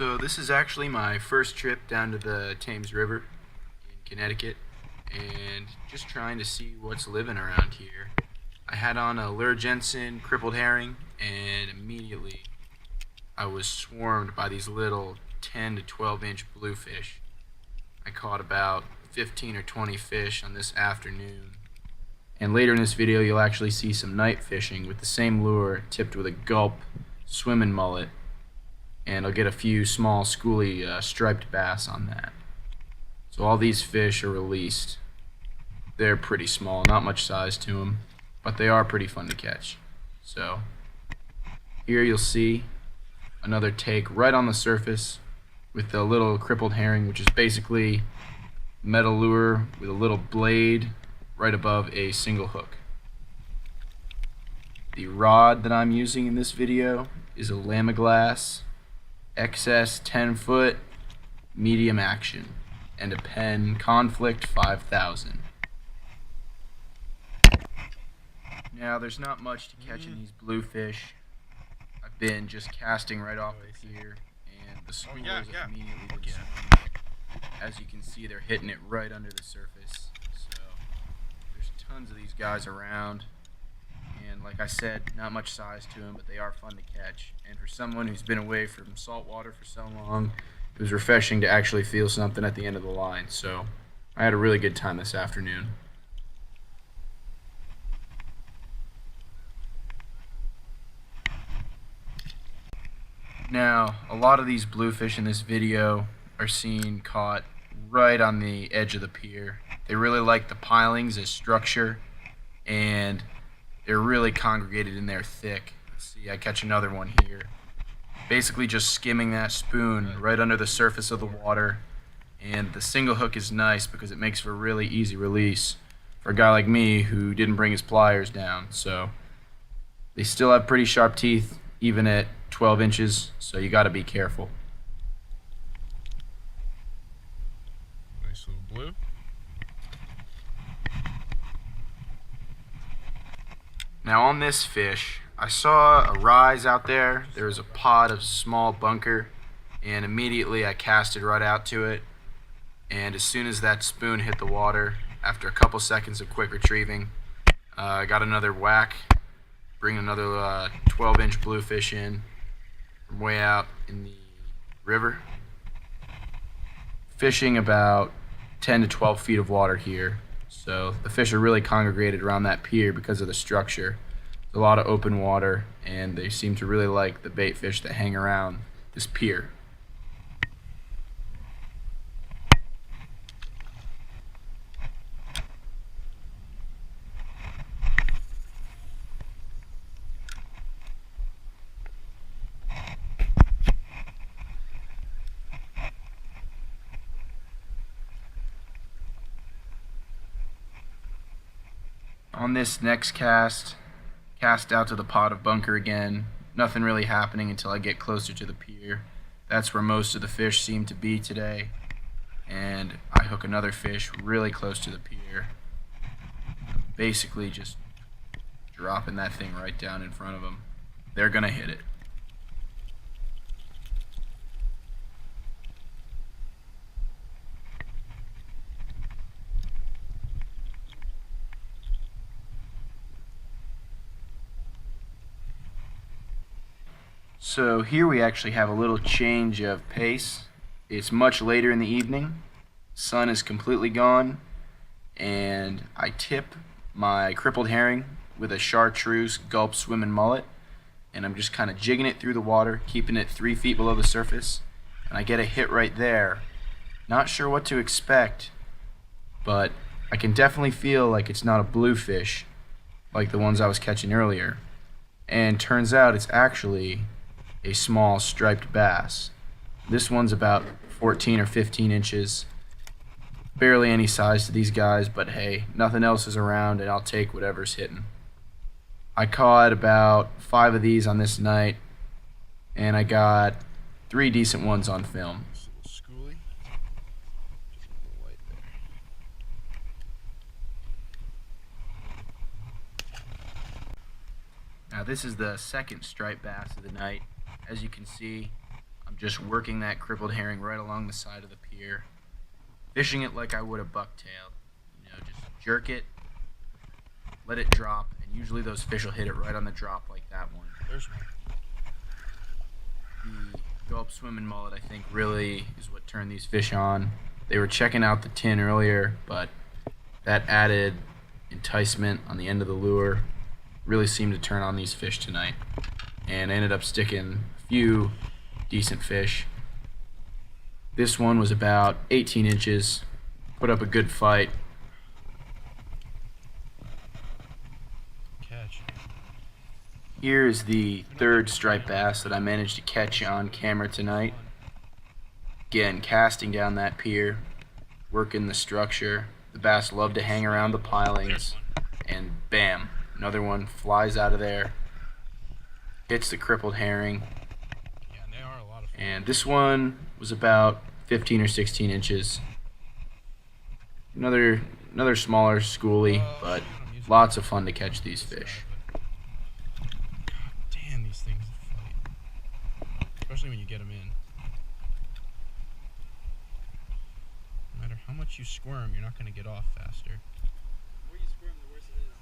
So this is actually my first trip down to the Thames River in Connecticut and just trying to see what's living around here. I had on a Lure Jensen crippled herring and immediately I was swarmed by these little 10 to 12 inch bluefish. I caught about 15 or 20 fish on this afternoon. And later in this video you'll actually see some night fishing with the same lure tipped with a gulp swimming mullet, and I'll get a few small schooly striped bass on that. So all these fish are released. They're pretty small, not much size to them, but they are pretty fun to catch. So here you'll see another take right on the surface with the little crippled herring, which is basically metal lure with a little blade right above a single hook. The rod that I'm using in this video is a Lamiglas XS 10-foot medium action and a Penn Conflict 5000. Now there's not much to catch in these bluefish. I've been just casting right off the pier and the schoolers have immediately been swimming. As you can see, they're hitting it right under the surface. So there's tons of these guys around. And like I said, not much size to them, but they are fun to catch. And for someone who's been away from salt water for so long, it was refreshing to actually feel something at the end of the line. So I had a really good time this afternoon. Now, a lot of these bluefish in this video are seen caught right on the edge of the pier. They really like the pilings as structure, and they're really congregated in there thick. Let's see, I catch another one here. Basically just skimming that spoon right under the surface of the water, and the single hook is nice because it makes for a really easy release for a guy like me who didn't bring his pliers down. So they still have pretty sharp teeth even at 12 inches, so you got to be careful. Nice little blue. Now on this fish, I saw a rise out there. There was a pod of small bunker, and immediately I casted right out to it. And as soon as that spoon hit the water, after a couple seconds of quick retrieving, I got another whack, bring another 12-inch bluefish in from way out in the river. Fishing about 10 to 12 feet of water here. So the fish are really congregated around that pier because of the structure. There's a lot of open water, and they seem to really like the bait fish that hang around this pier. On this next cast out to the pot of bunker again. Nothing really happening until I get closer to the pier. That's where most of the fish seem to be today. And I hook another fish really close to the pier. Basically just dropping that thing right down in front of them. They're gonna hit it. So here we actually have a little change of pace. It's much later in the evening. Sun is completely gone, and I tip my crippled herring with a chartreuse gulp swimming mullet, and I'm just kind of jigging it through the water, keeping it 3 feet below the surface, and I get a hit right there. Not sure what to expect, but I can definitely feel like it's not a bluefish like the ones I was catching earlier. And turns out it's actually a small striped bass. This one's about 14 or 15 inches. Barely any size to these guys, but hey, nothing else is around and I'll take whatever's hitting. I caught about 5 of these on this night, and I got 3 decent ones on film. Nice little schoolie. Just a little light there. Now this is the second striped bass of the night. As you can see, I'm just working that crippled herring right along the side of the pier, fishing it like I would a bucktail. Just jerk it, let it drop, and usually those fish will hit it right on the drop like that one. There's one. The gulp swimming mullet, I think, really is what turned these fish on. They were checking out the tin earlier, but that added enticement on the end of the lure really seemed to turn on these fish tonight. And I ended up sticking a few decent fish. This one was about 18 inches, put up a good fight. Catch. Here is the third striped bass that I managed to catch on camera tonight. Again, casting down that pier, working the structure. The bass love to hang around the pilings, and bam, another one flies out of there, hits the crippled herring. Yeah, and they are a lot of fun. And this one was about 15 or 16 inches. Another smaller schoolie, but lots of fun to catch these fish. God damn, these things fight. Especially when you get them in. No matter how much you squirm, you're not going to get off faster. The more you squirm, the worse it is.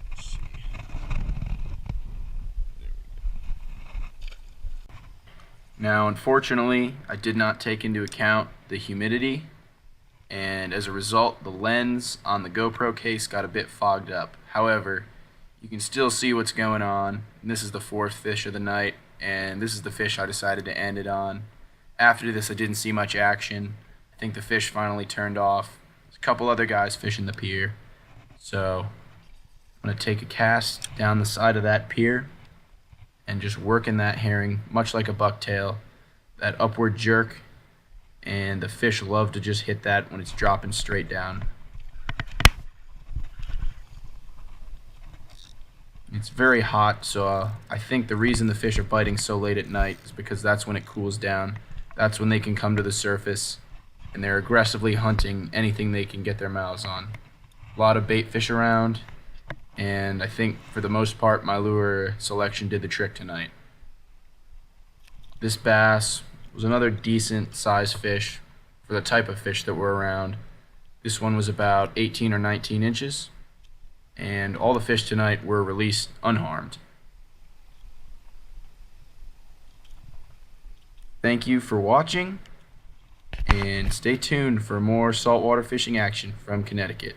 Let's see. There we go. Now, unfortunately, I did not take into account the humidity, and as a result, the lens on the GoPro case got a bit fogged up. However, you can still see what's going on. And this is the fourth fish of the night, and this is the fish I decided to end it on. After this, I didn't see much action. I think the fish finally turned off. There's a couple other guys fishing the pier. So I'm going to take a cast down the side of that pier and just working that herring, much like a bucktail, that upward jerk, and the fish love to just hit that when it's dropping straight down. It's very hot, so I think the reason the fish are biting so late at night is because that's when it cools down. That's when they can come to the surface, and they're aggressively hunting anything they can get their mouths on. A lot of bait fish around, and I think for the most part my lure selection did the trick tonight. This bass was another decent sized fish for the type of fish that were around. This one was about 18 or 19 inches, and all the fish tonight were released unharmed. Thank you for watching, and stay tuned for more saltwater fishing action from Connecticut.